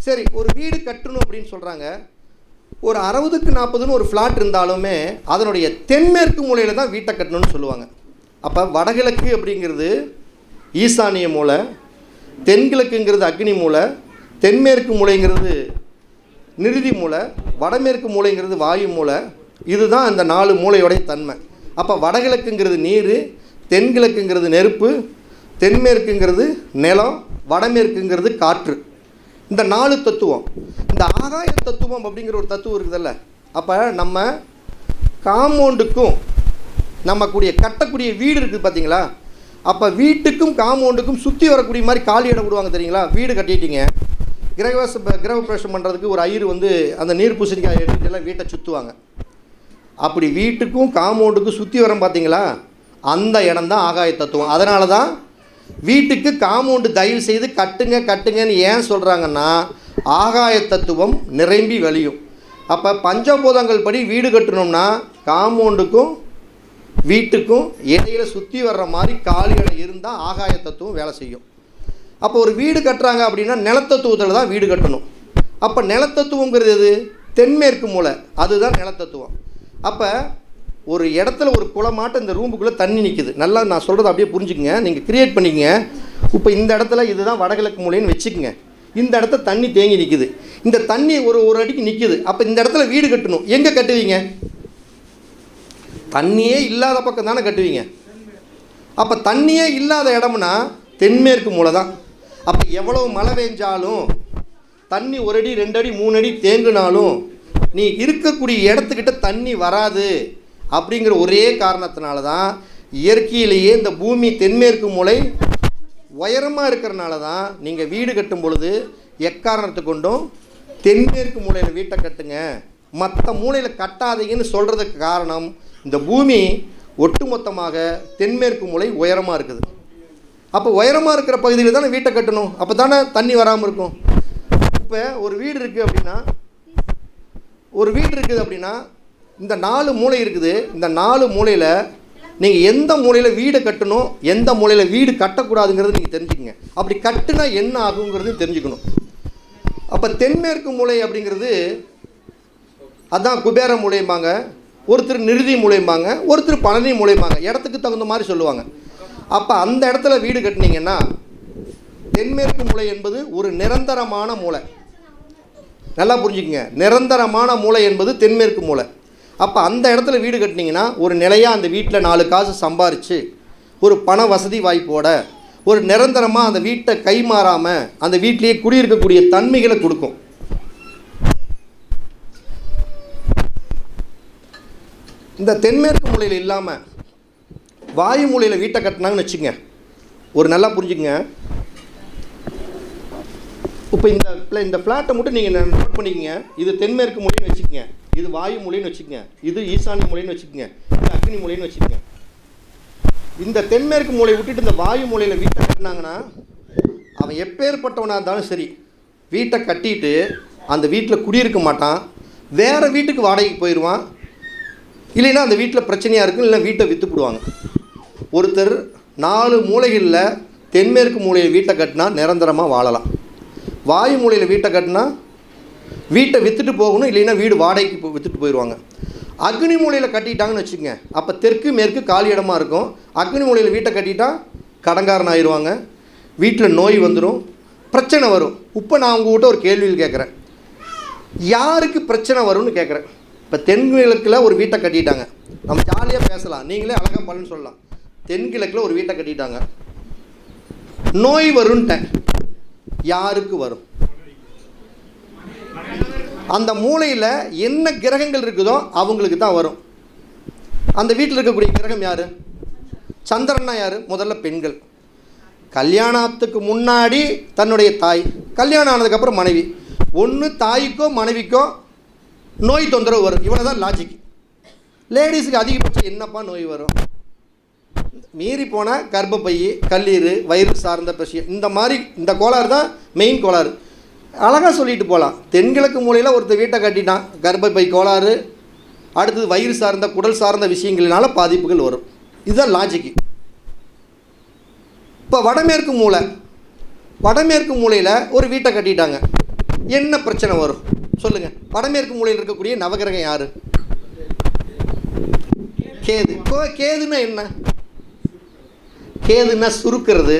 சரி, ஒரு வீடு கட்டணும் அப்படின்னு சொல்கிறாங்க. ஒரு 60க்கு 40ன்னு ஒரு ஃப்ளாட் இருந்தாலுமே அதனுடைய தென்மேற்கு மூலையில் தான் வீட்டை கட்டணும்னு சொல்லுவாங்க. அப்போ வடகிழக்கு அப்படிங்கிறது ஈசானிய மூலை, தென்கிழக்குங்கிறது அக்னி மூலை, தென்மேற்கு மூலைங்கிறது நிருதி மூலை, வடமேற்கு மூலைங்கிறது வாயு மூலை. இதுதான் அந்த 4 மூலையோடைய தன்மை. அப்போ வடகிழக்குங்கிறது நீர், தென்கிழக்குங்கிறது நெருப்பு, தென்மேற்குங்கிறது நிலம், வடமேற்குங்கிறது காற்று. இந்த 4 தத்துவம். இந்த ஆகாய தத்துவம் அப்படிங்கிற ஒரு தத்துவம் இருக்குதுல்ல, அப்போ நம்ம காம்பவுண்டுக்கும் நம்ம கட்டக்கூடிய வீடு இருக்குது பார்த்தீங்களா, அப்போ வீட்டுக்கும் காம்பவுண்டுக்கும் சுற்றி வரக்கூடிய மாதிரி காலி இடம் விடுவாங்க தெரியுங்களா. வீடு கட்டிட்டீங்க, கிரகப்பிரவேசம் பண்ணுறதுக்கு ஒரு ஐயர் வந்து அந்த நீர் பூசணிக்காய் எடுத்துகிட்டு எல்லாம் வீட்டை சுற்றுவாங்க. அப்படி வீட்டுக்கும் காம்பவுண்டுக்கும் சுற்றி வரோம் பார்த்தீங்களா, அந்த இடம் தான் ஆகாய தத்துவம். அதனால தான் வீட்டுக்கு காம்பவுண்டு தயவு செய்து கட்டுங்கன்னு ஏன் சொல்கிறாங்கன்னா, ஆகாய தத்துவம் நிரம்பி வழியும். அப்போ பஞ்சபூதங்கள் படி வீடு கட்டணும்னா காம்பவுண்டுக்கும் வீட்டுக்கும் இடையில சுற்றி வர்ற மாதிரி காலி இடம் இருந்தால் ஆகாய தத்துவம் வேலை செய்யும். அப்போ ஒரு வீடு கட்டுறாங்க அப்படின்னா நிலத்தத்துவத்தில் தான் வீடு கட்டணும். அப்போ நிலத்தத்துவங்கிறது எது? தென்மேற்கு மூலை, அதுதான் நிலத்தத்துவம். அப்போ ஒரு இடத்துல ஒரு குளமாட்ட இந்த ரூமுக்குள்ளே தண்ணி நிற்குது. நல்லா நான் சொல்கிறத அப்படியே புரிஞ்சுக்கங்க, நீங்கள் கிரியேட் பண்ணிக்கங்க. இப்போ இந்த இடத்துல இதுதான் வடகிழக்கு மூலைன்னு வச்சுக்கோங்க. இந்த இடத்துல தண்ணி தேங்கி நிற்குது, இந்த தண்ணி ஒரு அடிக்கு நிற்குது. அப்போ இந்த இடத்துல வீடு கட்டணும், எங்கே கட்டுவீங்க? தண்ணியே இல்லாத பக்கம் தானே கட்டுவீங்க. அப்போ தண்ணியே இல்லாத இடம்னா தென்மேற்கு மூலை தான். அப்போ எவ்வளவு மழை பெஞ்சாலும் தண்ணி 1 அடி 2 அடி 3 அடி தேங்கினாலும் நீ இருக்கக்கூடிய இடத்துக்கிட்ட தண்ணி வராது. அப்படிங்கிற ஒரே காரணத்தினால தான் இயற்கையிலேயே இந்த பூமி தென்மேற்கு மூலை உயரமாக இருக்கிறனால தான் நீங்கள் வீடு கட்டும் பொழுது எக்காரணத்தை கொண்டும் தென்மேற்கு மூலையில் வீட்டை கட்டுங்க, மற்ற மூலையில் கட்டாதீங்கன்னு சொல்கிறதுக்கு காரணம், இந்த பூமி ஒட்டுமொத்தமாக தென்மேற்கு மூலை உயரமாக இருக்குது. அப்போ உயரமாக இருக்கிற பகுதியில் தானே வீட்டை கட்டணும், அப்போ தானே தண்ணி வராமல் இருக்கும். இப்போ ஒரு வீடு இருக்குது அப்படின்னா இந்த 4 மூலை இருக்குது. இந்த 4 மூலையில் நீங்கள் எந்த மூலையில் வீடு கட்டணும், எந்த மூலையில் வீடு கட்டக்கூடாதுங்கிறது நீங்கள் தெரிஞ்சுக்கங்க. அப்படி கட்டுனா என்ன ஆகுங்கிறது தெரிஞ்சுக்கணும். அப்போ தென்மேற்கு மூலை அப்படிங்கிறது அதான் குபேர மூலையும்பாங்க, ஒருத்தர் நிருதி மூலையும்பாங்க, ஒருத்தர் பழனி மூலையும்பாங்க, இடத்துக்கு தகுந்த மாதிரி சொல்லுவாங்க. அப்போ அந்த இடத்துல வீடு கட்டினீங்கன்னா தென்மேற்கு மூலை என்பது ஒரு நிரந்தரமான மூலை. நல்லா புரிஞ்சுக்கங்க, நிரந்தரமான மூலை என்பது தென்மேற்கு மூலை. அப்போ அந்த இடத்துல வீடு கட்டினீங்கன்னா ஒரு நிலையாக அந்த வீட்டில் 4 காசு சம்பாரித்து ஒரு பண வசதி வாய்ப்போட ஒரு நிரந்தரமாக அந்த வீட்டை கைமாறாமல் அந்த வீட்டிலேயே குடியிருக்கக்கூடிய தன்மைகளை கொடுக்கும். இந்த தென்மேற்கு மூலையில் இல்லாமல் வாயு மூலையில் வீட்டை கட்டினாங்கன்னு வச்சுங்க, ஒரு நல்லா புரிஞ்சுக்கங்க. இப்போ இந்த ஃப்ளாட்டை மட்டும் நீங்கள் நோட் பண்ணிக்கங்க. இது தென்மேற்கு மூலைன்னு வச்சுக்கோங்க, இது வாயு மூலைன்னு வச்சுக்கோங்க, இது ஈசானிய மூலைன்னு வச்சுக்கோங்க, இது அக்னி மூலைன்னு வச்சுக்கோங்க. இந்த தென்மேற்கு மூலையை விட்டுட்டு இந்த வாயு மூலையில் வீட்டை கட்டினாங்கன்னா அவன் எப்பேற்பட்டவனாக இருந்தாலும் சரி வீட்டை கட்டிட்டு அந்த வீட்டில் குடியிருக்க மாட்டான், வேறு வீட்டுக்கு வாடகைக்கு போயிடுவான். இல்லைன்னா அந்த வீட்டில் பிரச்சனையாக இருக்கும், இல்லைன்னா வீட்டை விற்றுப்பிடுவாங்க. ஒருத்தர் 4 மூலைகளில் தென்மேற்கு மூலையில் வீட்டை கட்டினா நிரந்தரமாக வாழலாம். வாயு மூலையில் வீட்டை கட்டினா வீட்டை விற்றுட்டு போகணும், இல்லைன்னா வீடு வாடகைக்கு விற்றுட்டு போயிடுவாங்க. அக்னி மூலையில் கட்டிட்டாங்கன்னு வச்சுக்கோங்க, அப்போ தெற்கு மேற்கு காலி இடமா இருக்கும். அக்னி மூலையில் வீட்டை கட்டிட்டா கடன்காரன் ஆயிடுவாங்க, வீட்டில் நோய் வந்துடும், பிரச்சனை வரும். இப்போ நான் உங்கள்கிட்ட ஒரு கேள்வியில் கேட்குறேன், யாருக்கு பிரச்சனை வரும்னு கேட்குறேன். இப்போ தென்கிழக்கில் ஒரு வீட்டை கட்டிட்டாங்க, நம்ம ஜாலியாக பேசலாம், நீங்களே அழகாக பலன்னு சொல்லலாம். தென்கிழக்கில் ஒரு வீட்டை கட்டிட்டாங்க, நோய் வரும்ன்ட்டேன், யாருக்கு வரும்? அந்த மூலையில் என்ன கிரகங்கள் இருக்குதோ அவங்களுக்கு தான் வரும். அந்த வீட்டில் இருக்கக்கூடிய கிரகம் யார்? சந்திரன்னா யார்? முதல்ல பெண்கள். கல்யாணத்துக்கு முன்னாடி தன்னுடைய தாய், கல்யாணம் ஆனதுக்கப்புறம் மனைவி. ஒன்று தாய்க்கோ மனைவிக்கோ நோய் தொந்தரவு வரும், இவ்வளோ தான் லாஜிக். லேடிஸுக்கு அதிகபட்சம் என்னப்பா நோய் வரும்? மீறி போனால் கர்ப்பப்பை, கல்லீர், வயிறு சார்ந்த பிரச்சனை, இந்த மாதிரி இந்த கோளாறு தான் மெயின் கோளாறு. அழகாக சொல்லிட்டு போகலாம். தென்கிழக்கு மூலையில் ஒருத்தர் வீட்டை கட்டிட்டான், கர்ப்பப்பை கோளாறு, அடுத்தது வயிறு சார்ந்த குடல் சார்ந்த விஷயங்களினால பாதிப்புகள் வரும். இதுதான் லாஜிக்கு. இப்போ வடமேற்கு மூலையில் ஒரு வீட்டை கட்டிட்டாங்க, என்ன பிரச்சனை வரும் சொல்லுங்கள். வடமேற்கு மூலையில் இருக்கக்கூடிய நவகிரகம் யார்? கேது. கேதுன்னா என்ன? கேதுன்னா சுருக்கிறது,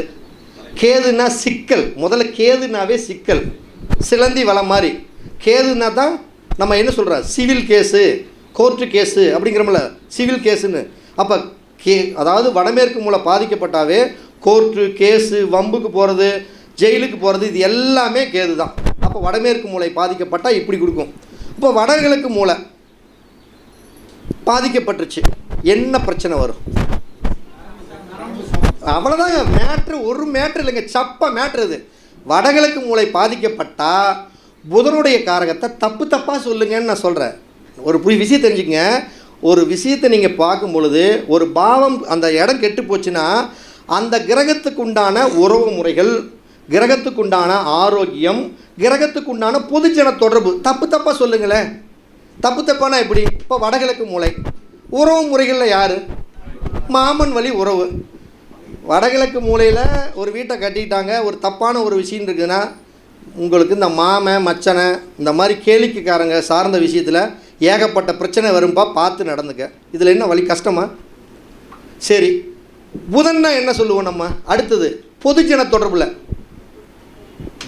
கேதுன்னா சிக்கல். முதல்ல கேதுனாவே சிக்கல், சிலந்தி வளம் மாதிரி. கேதுன்னா தான் நம்ம என்ன சொல்கிறோம், சிவில் கேஸு, கோர்ட்டு கேஸு அப்படிங்கிறோம்ல, சிவில் கேஸுன்னு. அப்போ அதாவது வடமேற்கு மூலை பாதிக்கப்பட்டாவே கோர்ட்டு கேஸு, வம்புக்கு போகிறது, ஜெயிலுக்கு போகிறது, இது எல்லாமே கேது தான். அப்போ வடமேற்கு மூலை பாதிக்கப்பட்டால் இப்படி கொடுக்கும். இப்போ வடகிழக்கு மூலை பாதிக்கப்பட்டுருச்சு, என்ன பிரச்சனை வரும்? அவ்வளோதாங்க மேட்ரு. ஒரு மேட்ரு இல்லைங்க, சப்ப மேட்ரு இது. வடகிழக்கு மூலை பாதிக்கப்பட்டால் புதனுடைய காரகத்தை தப்பாக சொல்லுங்கன்னு நான் சொல்கிறேன். ஒரு விஷயம் தெரிஞ்சுக்கங்க. ஒரு விஷயத்தை நீங்கள் பார்க்கும் பொழுது ஒரு பாவம் அந்த இடம் கெட்டு போச்சுன்னா அந்த கிரகத்துக்குண்டான உறவு முறைகள், கிரகத்துக்குண்டான ஆரோக்கியம், கிரகத்துக்குண்டான பொதுஜன தொடர்பு தப்பாக சொல்லுங்களேன். தப்பானா எப்படி? இப்போ வடகிழக்கு மூலை உறவு முறைகளில் யார்? மாமன் வழி உறவு. வடகிழக்கு மூலையில் ஒரு வீட்டை கட்டிட்டாங்க, ஒரு தப்பான ஒரு விஷயம் இருக்குதுன்னா உங்களுக்கு இந்த மாமன் மச்சனை இந்த மாதிரி கேளிக்கைக்காரங்க சார்ந்த விஷயத்தில் ஏகப்பட்ட பிரச்சனை வரும்பா, பார்த்து நடந்துக்க. இதில் என்ன வழி? கஷ்டமா? சரி, புதன்னா என்ன சொல்லுவோம் நம்ம? அடுத்தது பொதுஜன தொடர்பில்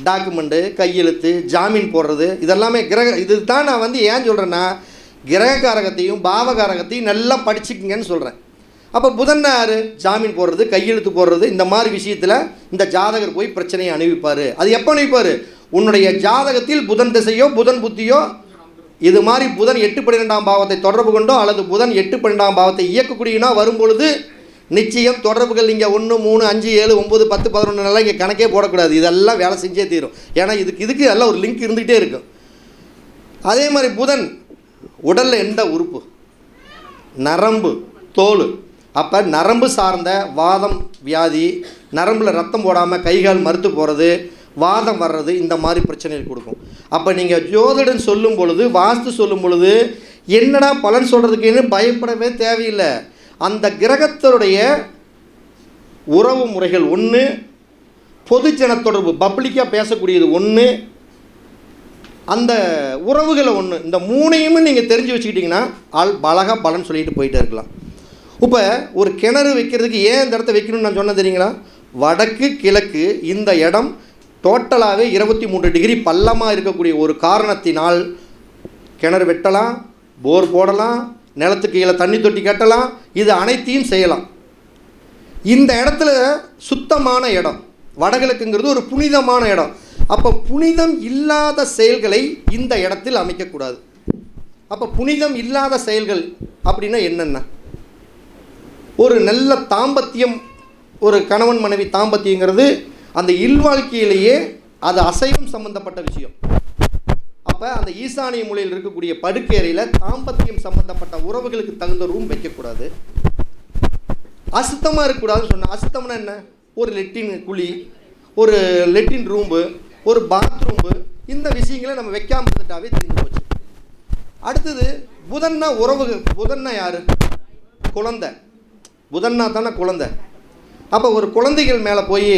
டாக்குமெண்ட்டு, கையெழுத்து, ஜாமீன் போடுறது, இதெல்லாமே இது தான் நான் வந்து ஏன் சொல்கிறேன்னா கிரகக்காரகத்தையும் பாவகாரகத்தையும் நல்லா படிச்சுக்குங்கன்னு சொல்கிறேன். அப்போ புதன் யார்? ஜாமீன் போடுறது, கையெழுத்து போடுறது, இந்த மாதிரி விஷயத்தில் இந்த ஜாதகர் போய் பிரச்சனையை அனுபவிப்பார். அது எப்போ அனுபவிப்பார்? உன்னுடைய ஜாதகத்தில் புதன் திசையோ புதன் புத்தியோ இது மாதிரி புதன் 8-12ஆம் பாவத்தை தொடர்பு கொண்டோ அல்லது புதன் 8-12ஆம் பாவத்தை இயக்கக்கூடியனா வரும்பொழுது நிச்சயம் தொடர்புகள் நீங்கள் 1, 3, 5, 7, 9, 10, 11 இங்கே கணக்கே போடக்கூடாது. இதெல்லாம் வேலை செஞ்சே தீரும். ஏன்னா இதுக்கு எல்லாம் ஒரு லிங்க் இருந்துகிட்டே இருக்கும். அதே மாதிரி புதன் உடலில் எந்த உறுப்பு? நரம்பு, தோல். அப்போ நரம்பு சார்ந்த வாதம் வியாதி, நரம்பில் ரத்தம் போடாமல் கைகால் மறுத்து போகிறது, வாதம் வர்றது, இந்த மாதிரி பிரச்சனைகள் கொடுக்கும். அப்போ நீங்கள் ஜோதிடன் சொல்லும் பொழுது, வாஸ்து சொல்லும் பொழுது என்னடா பலன் சொல்கிறதுக்குன்னு பயப்படவே தேவையில்லை. அந்த கிரகத்தினுடைய உறவு முறைகள் ஒன்று, பொதுஜன தொடர்பு பப்ளிக்காக பேசக்கூடியது ஒன்று, அந்த உறவுகளை ஒன்று, இந்த மூணையுமே நீங்கள் தெரிஞ்சு வச்சுக்கிட்டிங்கன்னா அழகாக பலன் சொல்லிட்டு போயிட்டே இருக்கலாம். இப்போ ஒரு கிணறு வைக்கிறதுக்கு ஏன் இந்த இடத்த வைக்கணும்னு நான் சொன்னேன் தெரியுங்களா? வடக்கு கிழக்கு இந்த இடம் டோட்டலாகவே 23 டிகிரி பள்ளமாக இருக்கக்கூடிய ஒரு காரணத்தினால் கிணறு வெட்டலாம், போர் போடலாம், நிலத்துக்கு கீழே தண்ணி தொட்டி கட்டலாம், இது அனைத்தையும் செய்யலாம். இந்த இடத்துல சுத்தமான இடம், வடகிழக்குங்கிறது ஒரு புனிதமான இடம். அப்போ புனிதம் இல்லாத செயல்களை இந்த இடத்தில் அமைக்கக்கூடாது. அப்போ புனிதம் இல்லாத செயல்கள் அப்படின்னா என்னென்ன? ஒரு நல்ல தாம்பத்தியம், ஒரு கணவன் மனைவி தாம்பத்தியங்கிறது அந்த இல்வாழ்க்கையிலேயே அது அசைவம் சம்பந்தப்பட்ட விஷயம். அப்போ அந்த ஈசானிய மூலையில் இருக்கக்கூடிய படுக்கையறையில் தாம்பத்தியம் சம்பந்தப்பட்ட உறவுகளுக்கு தகுந்த ரூம் வைக்கக்கூடாது. அசுத்தமாக இருக்கக்கூடாதுன்னு சொன்னால், அசுத்தம்னா என்ன? ஒரு லெட்டின் குழி, ஒரு லெட்டின் ரூம்பு, ஒரு பாத்ரூம்பு, இந்த விஷயங்களை நம்ம வைக்காமல் இருந்துட்டாவே தெரிஞ்சு போச்சு. அடுத்தது புதன்னா உறவுகள். புதன்னா யார்? குழந்தை. புதன்னா தானே குழந்தை. அப்போ ஒரு குழந்தைகள் மேலே போய்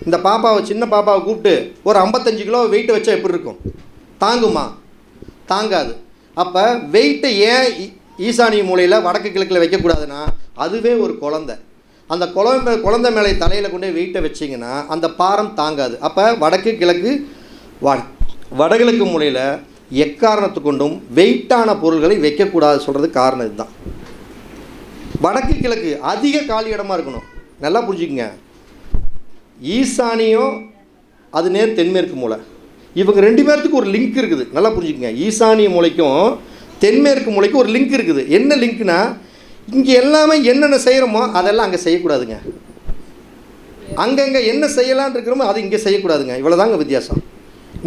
இந்த பாப்பாவை, சின்ன பாப்பாவை கூப்பிட்டு ஒரு 55 கிலோ வெயிட் வச்சா எப்படி இருக்கும்? தாங்குமா? தாங்காது. அப்போ வெயிட்டை ஏன் ஈசானிய மூலையில் வடக்கு கிழக்கில் வைக்கக்கூடாதுன்னா அதுவே ஒரு குழந்தை. அந்த குழந்தை மேலே தலையில் கொண்டு வெயிட்டை வச்சிங்கன்னா அந்த பாரம் தாங்காது. அப்போ வடக்கு கிழக்கு வடகிழக்கு மூலையில் எக்காரணத்து கொண்டும் வெயிட்டான பொருள்களை வைக்கக்கூடாது சொல்கிறதுக்கு காரணம் இதுதான். வடக்கு கிழக்கு அதிக காலி இடமா இருக்கணும். நல்லா புரிஞ்சுக்குங்க. ஈசானியம் அது நேர் தென்மேற்கு மூலை. இவங்க 2 பேர்த்துக்கு ஒரு லிங்க் இருக்குது. நல்லா புரிஞ்சுக்குங்க. ஈசானிய மூலைக்கும் தென்மேற்கு மூலைக்கும் ஒரு லிங்க் இருக்குது. என்ன லிங்க்னா, இங்கே எல்லாமே என்னென்ன செய்கிறோமோ அதெல்லாம் அங்கே செய்யக்கூடாதுங்க. அங்கங்கே என்ன செய்யலான்னு இருக்கிறோமோ அது இங்கே செய்யக்கூடாதுங்க. இவ்வளோதாங்க வித்தியாசம்.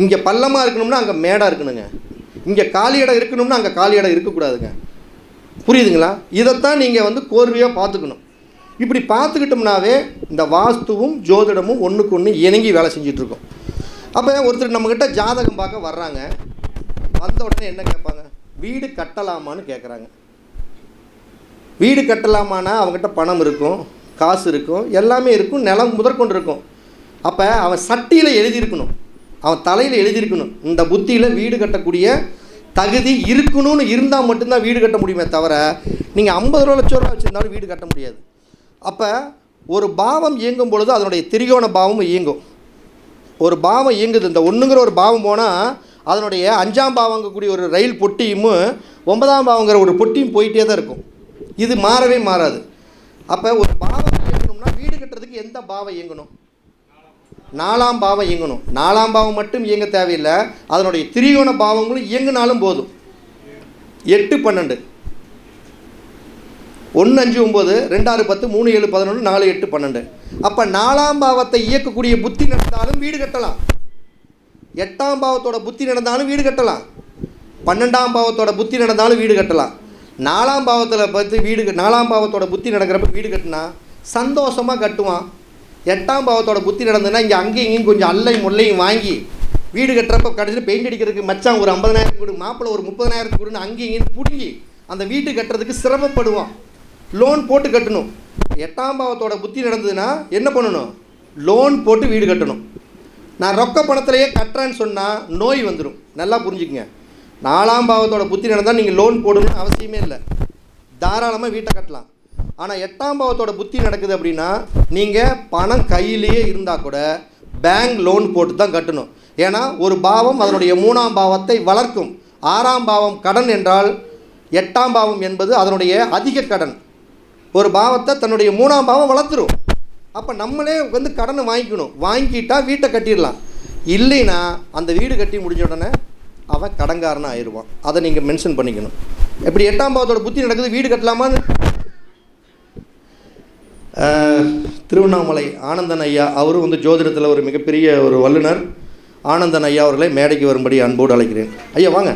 இங்கே பள்ளமாக இருக்கணும்னா அங்கே மேடாக இருக்கணுங்க. இங்கே காலி இடம் இருக்கணும்னா அங்கே காலி இடம் இருக்கக்கூடாதுங்க. புரியுதுங்களா? இதைத்தான் நீங்கள் வந்து கோர்வையாக பார்த்துக்கணும். இப்படி பார்த்துக்கிட்டோம்னாவே இந்த வாஸ்துவும் ஜோதிடமும் ஒன்றுக்கு ஒன்று இணங்கி வேலை செஞ்சிட்ருக்கோம். அப்போ ஒருத்தர் நம்மக்கிட்ட ஜாதகம் பார்க்க வர்றாங்க. வந்த உடனே என்ன கேட்பாங்க? வீடு கட்டலாமான்னு கேட்குறாங்க. வீடு கட்டலாமான்னா அவங்ககிட்ட பணம் இருக்கும், காசு இருக்கும், எல்லாமே இருக்கும், நிலம் முதற்கொண்டு இருக்கும். அப்போ அவன் சட்டியில் எழுதியிருக்கணும். அவன் தலையில் எழுதியிருக்கணும், இந்த புத்தியில் வீடு கட்டக்கூடிய தகுதி இருக்கணும்னு இருந்தால் மட்டும்தான் வீடு கட்ட முடியுமே தவிர நீங்கள் 50 லட்சம் ரூபா வச்சுருந்தாலும் வீடு கட்ட முடியாது. அப்போ ஒரு பாவம் இயங்கும் பொழுது அதனுடைய திரிகோண பாவமும் இயங்கும். ஒரு பாவம் இயங்குது, இந்த ஒன்றுங்கிற ஒரு பாவம் போனால் அதனுடைய 5ஆம் பாவங்கக்கூடிய ஒரு ரயில் பொட்டியும் 9ஆம் பாவங்கிற ஒரு பொட்டியும் போயிட்டே தான் இருக்கும். இது மாறவே மாறாது. அப்போ ஒரு பாவம் இயங்கணும்னா வீடு கட்டுறதுக்கு எந்த பாவம் இயங்கணும்? 4ஆம் பாவம் இயங்கணும். 4ஆம் பாவம் மட்டும் இயங்க தேவையில்லை, அதனுடைய திரிகோண பாவங்களும் இயங்கினாலும் போதும். 8 12 1 5 9 2 6 10 3 7 11 4 8 12. அப்போ 4ஆம் பாவத்தை இயக்கக்கூடிய புத்தி நடந்தாலும் வீடு கட்டலாம். 8ஆம் பாவத்தோட புத்தி நடந்தாலும் வீடு கட்டலாம். 12ஆம் பாவத்தோட புத்தி நடந்தாலும் வீடு கட்டலாம். 4ஆம் பாவத்தில் பார்த்து வீடு 4ஆம் பாவத்தோட புத்தி நடக்கிறப்ப வீடு கட்டினா சந்தோஷமாக கட்டுவான். 8ஆம் பாவத்தோட புத்தி நடந்ததுன்னா இங்கே அங்கேயும் இங்கேயும் கொஞ்சம் அல்லையும் முல்லையும் வாங்கி வீடு கட்டுறப்ப கடைசியில் பெயிண்ட் அடிக்கிறதுக்கு மச்சான் ஒரு 50,000 கொடு, மாப்பிள்ளை ஒரு 30,000 கொடுன்னு அங்கேயும் இங்கேயும் பிடுங்கி அந்த வீட்டு கட்டுறதுக்கு சிரமப்படுவான். லோன் போட்டு கட்டணும். 8ஆம் பாவத்தோட புத்தி நடந்ததுன்னா என்ன பண்ணணும்? லோன் போட்டு வீடு கட்டணும். நான் ரொக்க பணத்திலேயே கட்டுறேன்னு சொன்னால் நோய் வந்துடும். நல்லா புரிஞ்சுக்கங்க. 4ஆம் பாவத்தோட புத்தி நடந்தால் நீங்கள் லோன் போடணும்னு அவசியமே இல்லை, தாராளமாக வீட்டை கட்டலாம். ஆனால் 8ஆம் பாவத்தோட புத்தி நடக்குது அப்படின்னா நீங்கள் பணம் கையிலேயே இருந்தால் கூட பேங்க் லோன் போட்டு தான் கட்டணும். ஏன்னா ஒரு பாவம் அதனுடைய 3ஆம் பாவத்தை வளர்க்கும். 6ஆம் பாவம் கடன் என்றால் 8ஆம் பாவம் என்பது அதனுடைய அதிக கடன். ஒரு பாவத்தை தன்னுடைய 3ஆம் பாவம் வளர்த்துரும். அப்போ நம்மளே வந்து கடனை வாங்கிக்கணும். வாங்கிட்டால் வீட்டை கட்டிடலாம். இல்லைன்னா அந்த வீடு கட்டி முடிஞ்ச உடனே அவன் கடன்காரனாக ஆயிடுவான். அதை நீங்கள் மென்ஷன் பண்ணிக்கணும். எப்படி 8ஆம் பாவத்தோட புத்தி நடக்குது, வீடு கட்டலாமான்னு திருவண்ணாமலை ஆனந்தன் ஐயா அவரும் வந்து ஜோதிடத்தில் ஒரு மிகப்பெரிய ஒரு வல்லுனர். ஆனந்தன் ஐயா அவர்களை மேடைக்கு வரும்படி அன்போடு அழைக்கிறேன். ஐயா வாங்க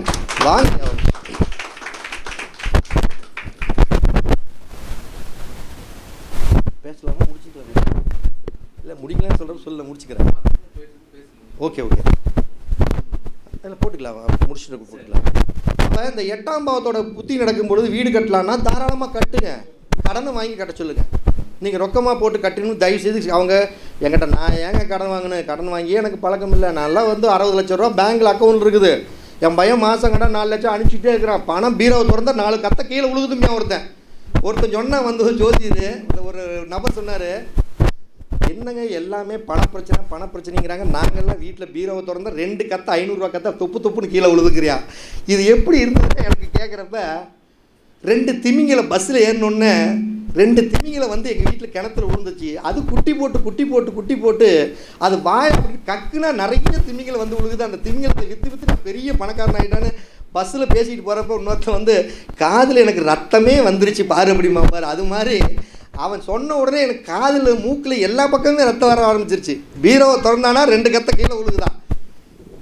வாங்க. பேசலாமா? முடிச்சுட்டு இல்லை முடிக்கலான்னு சொல்கிற சொல்ல முடிச்சுக்கிறேன். ஓகே ஓகே இல்லை போட்டுக்கலாம், முடிச்சுட்டு போட்டுக்கலாம். அப்போ இந்த 8ஆம் பாவத்தோட புத்தி நடக்கும்பொழுது வீடு கட்டலான்னா தாராளமாக கட்டுங்க. கடனை வாங்கி கட்ட சொல்லுங்கள். நீங்கள் ரொக்கமாக போட்டு கட்டணும் தயவு செய்து. அவங்க என்கிட்ட நான் ஏங்க கடன் வாங்கினேன், கடன் வாங்கியே எனக்கு பழக்கம் இல்லை, நல்லா வந்து 60 லட்ச ரூபா பேங்க்கில் அக்கௌண்ட் இருக்குது, என் பையன் மாதம் கடன் 4 லட்சம் அனுப்பிச்சிட்டே இருக்கிறான், பணம் பீரோவை திறந்தா 4 கத்தை கீழே விழுகுதுமே. ஒருத்தன் சொன்னால் வந்து ஜோதிது ஒரு நபர் சொன்னார், என்னங்க எல்லாமே பணப்பிரச்சனைங்கிறாங்க, நாங்கள்லாம் வீட்டில் பீரோவை திறந்தா 2 கத்தை 500 ரூபா கத்தை தொப்புன்னு கீழே விழுதுக்கிறியா, இது எப்படி இருந்ததுன்னு எனக்கு கேட்குறப்ப 2 திமிங்களை பஸ்ஸில் ஏறினோன்னே 2 திமிங்களை வந்து எங்கள் வீட்டில் கிணத்துல விழுந்துச்சு. அது குட்டி போட்டு அது வாய் அப்படி கக்குனா நிறைய திமிங்களை வந்து விழுகுது. அந்த திமிங்களை விற்று பெரிய பணக்காரன் ஆகிட்டான்னு பஸ்ஸில் பேசிக்கிட்டு போகிறப்ப இன்னொருத்தன் வந்து காதில் எனக்கு ரத்தமே வந்துருச்சு பாரு அப்படிமா பாரு. அது மாதிரி அவன் சொன்ன உடனே எனக்கு காதில் மூக்கில் எல்லா பக்கமே ரத்தம் வர ஆரம்பிச்சிருச்சு. பீரோவை திறந்தானா 2 கத்தை கீழே விழுகுதான்.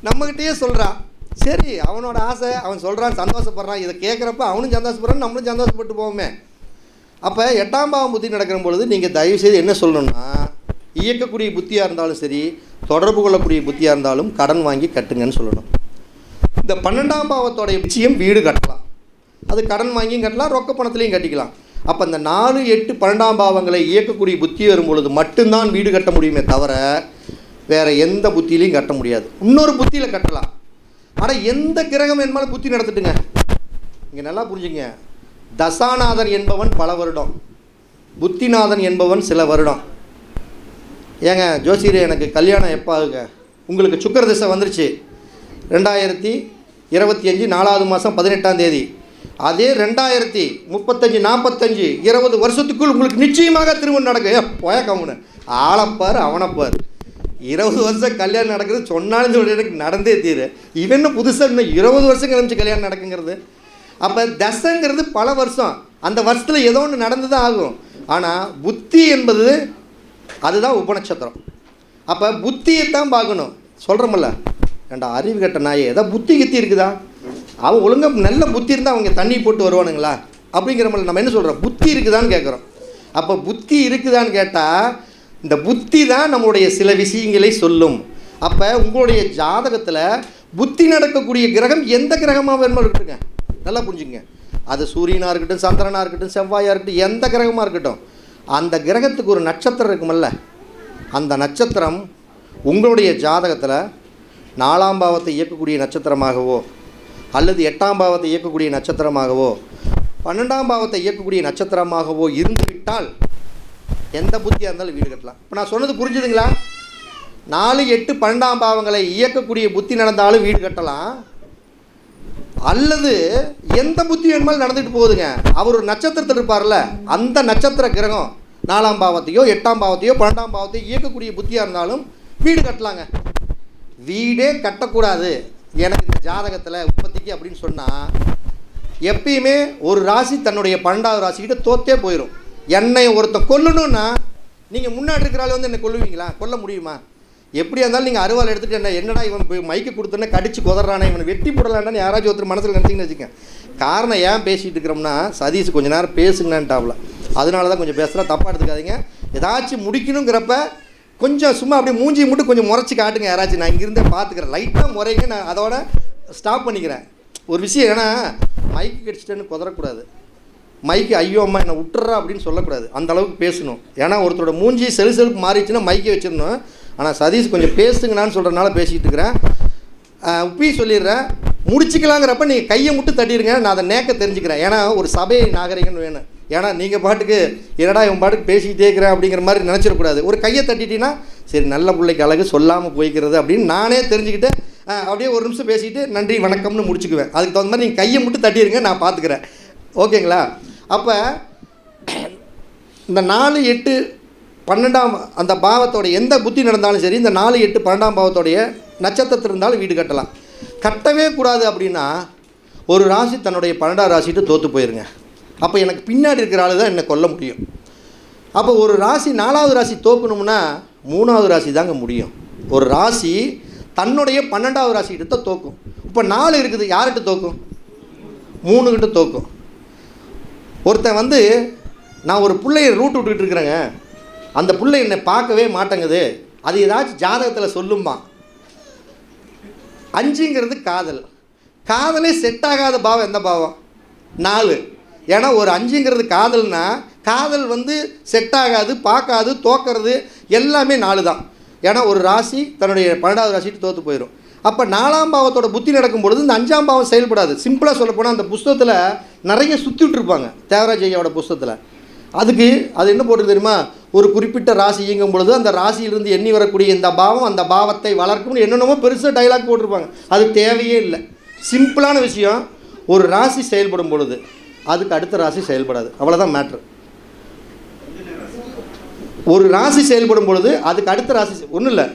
நம்மகிட்டயே சொல்கிறான். சரி அவனோட ஆசை, அவன் சொல்கிறான், சந்தோஷப்படுறான். இதை கேட்குறப்ப அவனும் சந்தோஷப்படுறான், நம்மளும் சந்தோஷப்பட்டு போவோமே. அப்போ 8ஆம் பாவம் புத்தி நடக்கிற பொழுது நீங்கள் தயவுசெய்து என்ன சொல்லணும்னா, இயக்கக்கூடிய புத்தியாக இருந்தாலும் சரி, தொடர்பு கொள்ளக்கூடிய புத்தியாக இருந்தாலும் கடன் வாங்கி கட்டுங்கன்னு சொல்லணும். இந்த 12ஆம் பாவத்தோடைய விஷயம் வீடு கட்டலாம், அது கடன் வாங்கியும் கட்டலாம், ரொக்க பணத்துலையும் கட்டிக்கலாம். அப்போ இந்த 4 8 12ஆம் பாவங்களை இயக்கக்கூடிய புத்தி வரும்பொழுது மட்டும்தான் வீடு கட்ட முடியுமே தவிர வேறு எந்த புத்தியிலையும் கட்ட முடியாது. இன்னொரு புத்தியில் கட்டலாம். ஆனால் எந்த கிரகம் வேணுமாலும் புத்தி நடத்துட்டுங்க. இங்கே நல்லா புரிஞ்சுங்க. தசாநாதன் என்பவன் பல வருடம், புத்திநாதன் என்பவன் சில வருடம். ஏங்க ஜோசியரே எனக்கு கல்யாணம் எப்போ ஆகுங்க? உங்களுக்கு சுக்கிர திசை வந்துருச்சு 2025 4வது மாதம் 18ஆம் தேதி. அதே 2035 45 20 வருஷத்துக்குள் உங்களுக்கு நிச்சயமாக திருமணம் நடக்கும். போயக்கம்னு ஆளப்பார் அவனைப்பார். 20 வருஷம் கல்யாணம் நடக்குது சொன்னாலும் சொல்லி எனக்கு நடந்தே தீரு. இவன் என்ன புதுசாக இன்னும் 20 வருஷம் கழிச்சு கல்யாணம் நடக்குங்கிறது. அப்போ தசைங்கிறது பல வருஷம், அந்த வருஷத்தில் ஏதோ ஒன்று நடந்து தான் ஆகும். ஆனால் புத்தி என்பது அதுதான் உபநட்சத்திரம். அப்போ புத்தியைத்தான் பார்க்கணும். சொல்கிறோமில்ல, ஏண்டா அறிவு கட்ட நாயே ஏதாவது புத்தி கித்தி இருக்குதா, அவன் ஒழுங்காக நல்ல புத்தி இருந்தால் அவங்க தண்ணி போட்டு வருவானுங்களா அப்படிங்கிற மாதிரி நம்ம என்ன சொல்கிறோம், புத்தி இருக்குதான்னு கேட்குறோம். அப்போ புத்தி இருக்குதான்னு கேட்டால் இந்த புத்தி தான் நம்மளுடைய சில விஷயங்களை சொல்லும். அப்போ உங்களுடைய ஜாதகத்தில் புத்தி நடக்கக்கூடிய கிரகம் எந்த கிரகமாக வேணுமோ இருக்குங்க, நல்லா புரிஞ்சுங்க. அது சூரியனாக இருக்கட்டும், சந்திரனாக இருக்கட்டும், செவ்வாயாக இருக்கட்டும், எந்த கிரகமாக இருக்கட்டும், அந்த கிரகத்துக்கு ஒரு நட்சத்திரம் இருக்குமல்ல, அந்த நட்சத்திரம் உங்களுடைய ஜாதகத்தில் 4ஆம் பாவத்தை இயக்கக்கூடிய நட்சத்திரமாகவோ அல்லது 8ஆம் பாவத்தை இயக்கக்கூடிய நட்சத்திரமாகவோ 12ஆம் பாவத்தை இயக்கக்கூடிய நட்சத்திரமாகவோ இருந்துவிட்டால் எந்த புத்தியாக இருந்தாலும் வீடு கட்டலாம். இப்போ நான் சொன்னது புரிஞ்சுதுங்களா? 4, 8, 12ஆம் பாவங்களை இயக்கக்கூடிய புத்தி நடந்தாலும் வீடு கட்டலாம். அல்லது எந்த புத்தி வேணுமாலும் நடந்துட்டு போகுதுங்க. அவர் ஒரு நட்சத்திரத்தில் இருப்பார்ல, அந்த நட்சத்திர கிரகம் 4ஆம் பாவத்தையோ 8ஆம் பாவத்தையோ 12ஆம் பாவத்தையோ இயக்கக்கூடிய புத்தியாக இருந்தாலும் வீடு கட்டலாங்க. வீடே கட்டக்கூடாது எனக்கு இந்த ஜாதகத்தில் உற்பத்திக்கு அப்படின்னு சொன்னால், எப்பயுமே ஒரு ராசி தன்னுடைய 12ஆவது ராசிக்கிட்ட தோத்தே போயிடும். என்னை ஒருத்தன் கொல்லணுன்னா நீங்கள் முன்னாடி இருக்கிறாள் வந்து என்னை கொல்லுவீங்களா? கொல்ல முடியுமா? எப்படியா இருந்தாலும் நீங்கள் அருவாள் எடுத்துகிட்டு என்னடா இவன் போய் மைக்கு கொடுத்தோன்னே கடிச்சு கொதறானே, இவனை வெட்டி போடலான்னு யாராச்சும் ஒருத்தர் மனசில் நினச்சிங்கன்னு வச்சுக்கேன். காரணம் ஏன் பேசிகிட்டு இருக்கிறோம்னா, சதீஷ் கொஞ்சம் நேரம் பேசுங்கன்னான்ட்டாவில், அதனால தான் கொஞ்சம் பேசுகிறா, தப்பாக எடுத்துக்காதீங்க. ஏதாச்சும் முடிக்கணுங்கிறப்ப கொஞ்சம் சும்மா அப்படியே மூஞ்சி மட்டும் கொஞ்சம் முறைச்சி காட்டுங்க யாராச்சும். நான் இங்கிருந்தே பார்த்துக்கிறேன், லைட்டாக முறைங்க, நான் அதோட ஸ்டாப் பண்ணிக்கிறேன். ஒரு விஷயம், ஏன்னா மைக்கு கடிச்சிட்டேன்னு கொதறக்கூடாது, மைக்கு ஐயோ அம்மா என்னை விட்டுறா அப்படின்னு சொல்லக்கூடாது, அந்த அளவுக்கு பேசணும். ஏன்னா ஒருத்தரோட மூஞ்சி செலுப்பு மாறிடுச்சுன்னா மைக்கே வச்சிடணும். ஆனால் சதீஷ் கொஞ்சம் பேசுங்கண்ணான்னு சொல்கிறனால பேசிகிட்டு இருக்கிறேன். இப்பயும் சொல்லிடுறேன், முடிச்சிக்கலாங்கிறப்ப நீங்கள் கையை மட்டும் தட்டிடுங்க, நான் அதை நேக்க தெரிஞ்சுக்கிறேன். ஏன்னா ஒரு சபை நாகரிகம்னு வேணும். ஏன்னா நீங்கள் பாட்டுக்கு என்னடா இவன் பாட்டுக்கு பேசிக்கிட்டே இருக்கிறேன் அப்படிங்கிற மாதிரி நினச்சிடக்கூடாது. ஒரு கையை தட்டிட்டீங்கன்னா சரி நல்ல பிள்ளைக்கு அழகு சொல்லாமல் போய்க்கிறது அப்படின்னு நானே தெரிஞ்சுக்கிட்டு அப்படியே ஒரு நிமிஷம் பேசிக்கிட்டு நன்றி வணக்கம்னு முடிச்சுக்குவேன். அதுக்கு தகுந்த மாதிரி நீங்கள் கையை மட்டும் தட்டிடுங்க, நான் பார்த்துக்கிறேன். ஓகேங்களா? அப்போ இந்த 4, 8, 12ஆம் அந்த பாவத்தோடைய எந்த புத்தி நடந்தாலும் சரி, இந்த 4, 8, 12ஆம் பாவத்தோடைய நட்சத்திரத்தில் இருந்தாலும் வீடு கட்டலாம். கட்டவே கூடாது அப்படின்னா ஒரு ராசி தன்னுடைய 12ஆம் ராசிட்டு தோற்று போயிருங்க. அப்போ எனக்கு பின்னாடி இருக்கிற ஆளு தான் என்னை கொல்ல முடியும். அப்போ ஒரு ராசி 4ஆவது ராசி தோக்கணும்னா 3ஆவது ராசி தாங்க முடியும். ஒரு ராசி தன்னுடைய 12ஆவது ராசிக்கிட்ட தான் தோக்கும். இப்போ 4 இருக்குது, யார்கிட்ட தோக்கும்? 3 கிட்ட தோக்கும். ஒருத்தன் வந்து நான் ஒரு பிள்ளையை ரூட் விட்டுக்கிட்டு இருக்கிறேங்க, அந்த பிள்ளை என்னை பார்க்கவே மாட்டேங்குது, அது ஏதாச்சும் ஜாதகத்தில் சொல்லுமா. 5ங்கிறது காதல். காதலே செட் ஆகாத பாவம் எந்த பாவம்? 4. ஏன்னா ஒரு 5ங்கிறது காதல்னா, காதல் வந்து செட் ஆகாது, பார்க்காது, தோக்கிறது எல்லாமே 4 தான். ஏன்னா ஒரு ராசி தன்னுடைய 12ஆவது ராசிட்டு தோற்று போயிடும். அப்போ 4ஆம் பாவத்தோட புத்தி நடக்கும் பொழுது இந்த 5ஆம் பாவம் செயல்படாது. சிம்பிளாக சொல்லப்போனால் அந்த புஸ்தகத்தில் நிறைய சுற்றிட்டு இருப்பாங்க, தேவராஜ் ஐயாவோட புஸ்தகத்தில். அதுக்கு அது என்ன போட்டு தெரியுமா, ஒரு குறிப்பிட்ட ராசி இயங்கும் பொழுது அந்த ராசியிலிருந்து எண்ணி வரக்கூடிய இந்த பாவம் அந்த பாவத்தை வளர்க்கும்னு என்னென்னமோ பெருசாக டைலாக் போட்டிருப்பாங்க. அது தேவையே இல்லை. சிம்பிளான விஷயம், ஒரு ராசி செயல்படும் பொழுது அதுக்கு அடுத்த ராசி செயல்படாது, அவ்வளோதான் மேட்ரு. ஒரு ராசி செயல்படும் பொழுது அதுக்கு அடுத்த ராசி ஒன்றும் இல்லை.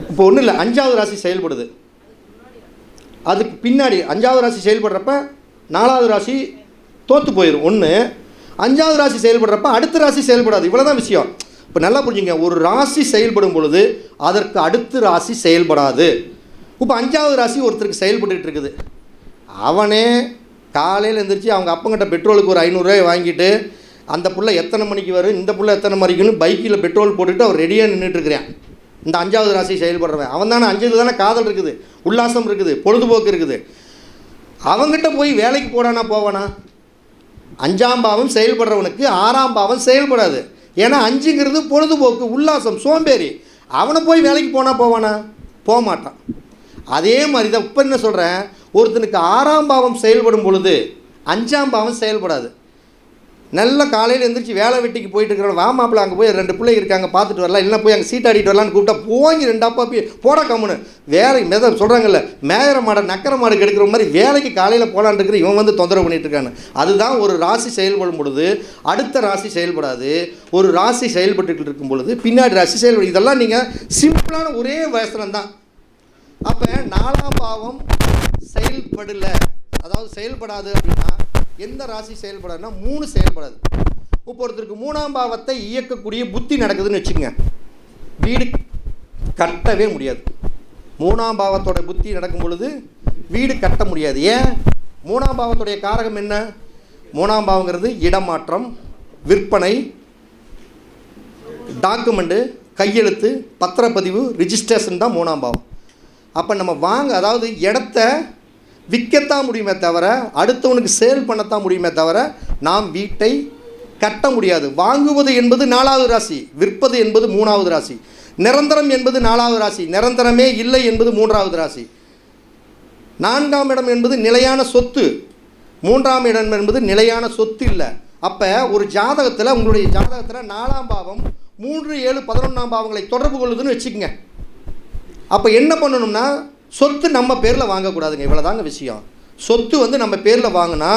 இப்போ ஒன்றும் இல்லை, 5ஆவது ராசி செயல்படுது, அதுக்கு பின்னாடி 5ஆவது ராசி செயல்படுறப்ப 4ஆவது ராசி தோற்று போயிடும். 1 5ஆவது ராசி செயல்படுறப்ப அடுத்த ராசி செயல்படாது, இவ்வளோதான் விஷயம். இப்போ நல்லா புரிஞ்சுங்க, ஒரு ராசி செயல்படும் பொழுது அதற்கு அடுத்த ராசி செயல்படாது. இப்போ 5ஆவது ராசி ஒருத்தருக்கு செயல்பட்டுக்கிட்டு இருக்குது, அவனே காலையில் எழுந்திரிச்சு அவங்க அப்பங்கிட்ட பெட்ரோலுக்கு ஒரு 500 ரூபாய் வாங்கிட்டு அந்த புள்ள எத்தனை மணிக்கு வரும், இந்த புள்ள எத்தனை மணிக்குன்னு பைக்கில் பெட்ரோல் போட்டுட்டு அவர் ரெடியாக நின்றுட்டுருக்கிறான். இந்த 5ஆவது ராசி செயல்படுறவன் அவன் தானே. 5ல் தானே காதல் இருக்குது, உல்லாசம் இருக்குது, பொழுதுபோக்கு இருக்குது. அவங்ககிட்ட போய் வேலைக்கு போடானா போவானா? 5ஆம் பாவம் செயல்படுறவனுக்கு 6ஆம் பாவம் செயல்படாது. ஏன்னா 5ங்கிறது பொழுதுபோக்கு, உல்லாசம், சோம்பேறி. அவனை போய் வேலைக்கு போனால் போவானா? போக மாட்டான். அதே மாதிரி தான் இப்போ என்ன சொல்கிறேன், ஒருத்தனுக்கு 6ஆம் பாவம் செயல்படும் பொழுது 5ஆம் பாவம் செயல்படாது. நல்ல காலையில் எழுந்திரிச்சு வேலை வெட்டிக்கு போயிட்டு இருக்கிறவன், வா மாப்பிள்ள அங்கே போய் 2 பிள்ளைங்க இருக்காங்க பார்த்துட்டு வரலாம், இல்லைனா போய் அங்கே சீட் ஆடிட்டு வரலான்னு கூப்பிட்டா போய் 2 அப்பா போட கம்முன்னு வேலை சொல்கிறாங்கல்ல, மேயற மாடை நக்கர மாடு கெடுக்கிற மாதிரி வேலைக்கு காலையில் போகலான்னு இருக்கிற இவன் வந்து தொந்தரவு பண்ணிட்டு இருக்கான்னு. அதுதான் ஒரு ராசி செயல்படும் பொழுது அடுத்த ராசி செயல்படாது. ஒரு ராசி செயல்பட்டு இருக்கும் பொழுது பின்னாடி ராசி செயல்படும். இதெல்லாம் நீங்கள் சிம்பிளான ஒரே வசனம் தான். அப்போ 4ஆம் பாவம் செயல்படலை, அதாவது செயல்படாது அப்படின்னா எந்த ராசி செயல்படாதுன்னா 3 செயல்படாது. இப்போ ஒருத்தருக்கு 3ஆம் பாவத்தை இயக்கக்கூடிய புத்தி நடக்குதுன்னு வச்சுக்கோங்க, வீடு கட்டவே முடியாது. 3ஆம் பாவத்தோட புத்தி நடக்கும் பொழுது வீடு கட்ட முடியாது. ஏன்? 3ஆம் பாவத்துடைய காரகம் என்ன? 3ஆம் பாவங்கிறது இடமாற்றம், விற்பனை, டாக்குமெண்ட்டு, கையெழுத்து, பத்திரப்பதிவு, ரிஜிஸ்ட்ரேஷன் தான் 3ஆம் பாவம். அப்போ நம்ம அதாவது இடத்த விற்கத்தான் முடியுமே தவிர அடுத்தவனுக்கு சேல் பண்ணத்தான் முடியுமே தவிர நாம் வீட்டை கட்ட முடியாது. வாங்குவது என்பது 4ஆவது ராசி, விற்பது என்பது 3ஆவது ராசி. நிரந்தரம் என்பது 4வது ராசி, நிரந்தரமே இல்லை என்பது 3வது ராசி. 4ஆம் இடம் என்பது நிலையான சொத்து, 3ஆம் இடம் என்பது நிலையான சொத்து இல்லை. அப்போ ஒரு ஜாதகத்தில், உங்களுடைய ஜாதகத்தில் 4ஆம் பாவம் 3, 7, 11ஆம் பாவங்களை தொடர்பு கொள்ளுதுன்னு வச்சுக்கோங்க. அப்போ என்ன பண்ணணும்னா, சொத்து நம்ம பேரில் வாங்கக்கூடாதுங்க. இவ்வளோதாங்க விஷயம். சொத்து வந்து நம்ம பேரில் வாங்கினா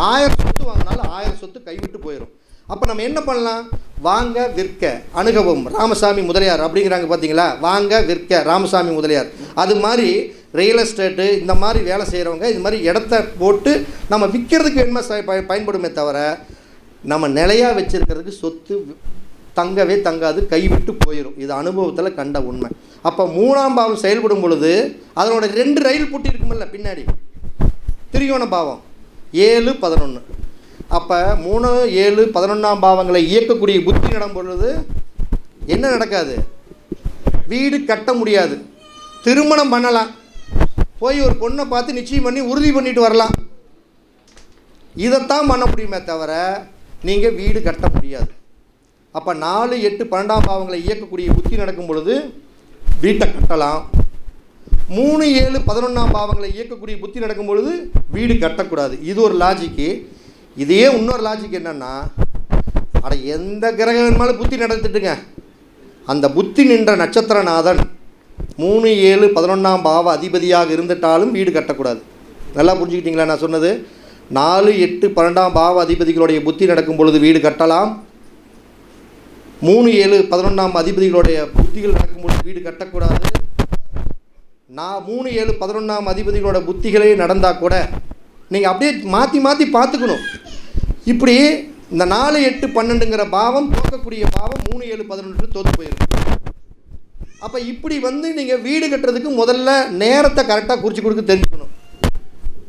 1000 சொத்து வாங்கினாலும் 1000 சொத்து கைவிட்டு போயிடும். அப்போ நம்ம என்ன பண்ணலாம்? வாங்க விற்க அணுகவும் ராமசாமி முதலியார் அப்படிங்கிறாங்க பார்த்தீங்களா? வாங்க விற்க ராமசாமி முதலியார். அது மாதிரி ரியல் எஸ்டேட்டு இந்த மாதிரி வேலை செய்கிறவங்க இது மாதிரி இடத்த போட்டு நம்ம விற்கிறதுக்கு என்ன பயன்படுமே தவிர, நம்ம நிலையாக வச்சுருக்கிறதுக்கு சொத்து தங்கவே தங்காது, கைவிட்டு போயிடும். இது அனுபவத்தில் கண்ட உண்மை. அப்போ 3ஆம் பாவம் செயல்படும் பொழுது அதனோட 2 ரயில் பூட்டி இருக்குமில்ல பின்னாடி, திரிகோண பாவம் 7, 11. அப்போ 3, 7, 11ஆம் பாவங்களை இயக்கக்கூடிய புத்தி நடும் பொழுது என்ன நடக்காது? வீடு கட்ட முடியாது, திருமணம் பண்ணலாம், போய் ஒரு பொண்ணை பார்த்து நிச்சயம் பண்ணி உறுதி பண்ணிட்டு வரலாம். இதைத்தான் பண்ண முடியுமே தவிர நீங்கள் வீடு கட்ட முடியாது. அப்போ 4, 8, 12ஆம் பாவங்களை இயக்கக்கூடிய புத்தி நடக்கும் பொழுது வீட்டை கட்டலாம். 3, 7, 11ஆம் பாவங்களை இயக்கக்கூடிய புத்தி நடக்கும் பொழுது வீடு கட்டக்கூடாது. இது ஒரு லாஜிக்கு. இதையே இன்னொரு லாஜிக் என்னென்னா, அட எந்த கிரகம் வேணுமாலும் புத்தி நடத்திட்டுங்க, அந்த புத்தி நின்ற நட்சத்திரநாதன் 3, 7, 11ஆம் பாவ அதிபதியாக இருந்துட்டாலும் வீடு கட்டக்கூடாது. நல்லா புரிஞ்சுக்கிட்டீங்களா நான் சொன்னது? 4, 8, 12ஆம் பாவ அதிபதிகளுடைய புத்தி நடக்கும் பொழுது வீடு கட்டலாம். 3, 7, 11ஆம் அதிபதிகளுடைய புத்திகள் நடக்கும்பொழுது வீடு கட்டக்கூடாது. 3, 7, 11ஆம் அதிபதிகளோட புத்திகளே நடந்தால் கூட நீங்கள் அப்படியே மாற்றி மாற்றி பார்த்துக்கணும். இப்படி இந்த 4, 8, 12ங்கிற பாவம் தோக்கக்கூடிய பாவம் 3, 7, 11 தோற்று போயிருக்கு. அப்போ இப்படி வந்து நீங்கள் வீடு கட்டுறதுக்கு முதல்ல நேரத்தை கரெக்டாக குறித்து கொடுக்க தெரிஞ்சுக்கணும்.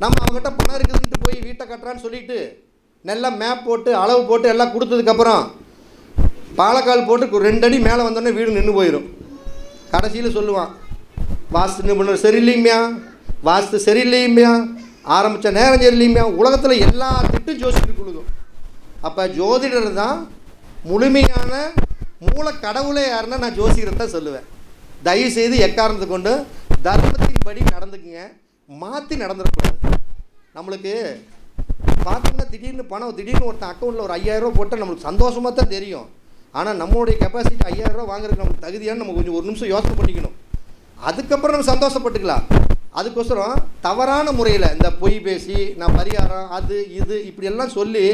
நம்ம அவங்ககிட்ட பணம் இருக்குதுன்ட்டு போய் வீட்டை கட்டுறான்னு சொல்லிட்டு நல்லா மேப் போட்டு அளவு போட்டு எல்லாம் கொடுத்ததுக்கப்புறம் பாலக்கால் போட்டு 2 அடி மேலே வந்தோடனே வீடு நின்று போயிடும். கடைசியில் சொல்லுவான், வாஸ்து நிபுணர் சரியில்லையுமையா, வாஸ்து சரியில்லையுமையா, ஆரம்பித்த நேரம் சரியில்லையுமையா. உலகத்தில் எல்லா திட்டும் ஜோசியர் கொடுக்கும். அப்போ ஜோதிடர் தான் முழுமையான மூல கடவுளே யாருன்னா நான் ஜோசியரை சொல்லுவேன். தயவுசெய்து எக்காரணத்தை கொண்டு தர்மத்தின் படி நடந்துக்குங்க, மாற்றி நடந்துடக்கூடாது. நம்மளுக்கு பார்த்தோம்னா திடீர்னு ஒருத்தன் அக்கௌண்ட்டில் ஒரு 5000 ரூபா போட்டால் நம்மளுக்கு சந்தோஷமாக தான் தெரியும். ஆனால் நம்மளுடைய கெப்பாசிட்டி 5000 ரூபா வாங்குறதுக்கு நமக்கு தகுதியானு நம்ம கொஞ்சம் ஒரு நிமிஷம் யோசனை பண்ணிக்கணும். அதுக்கப்புறம் நம்ம சந்தோஷப்பட்டுக்கலாம். அதுக்கோசரம் தவறான முறையில் இந்த பொய் பேசி நான் பரிகாரம் அது இது இப்படியெல்லாம் சொல்லி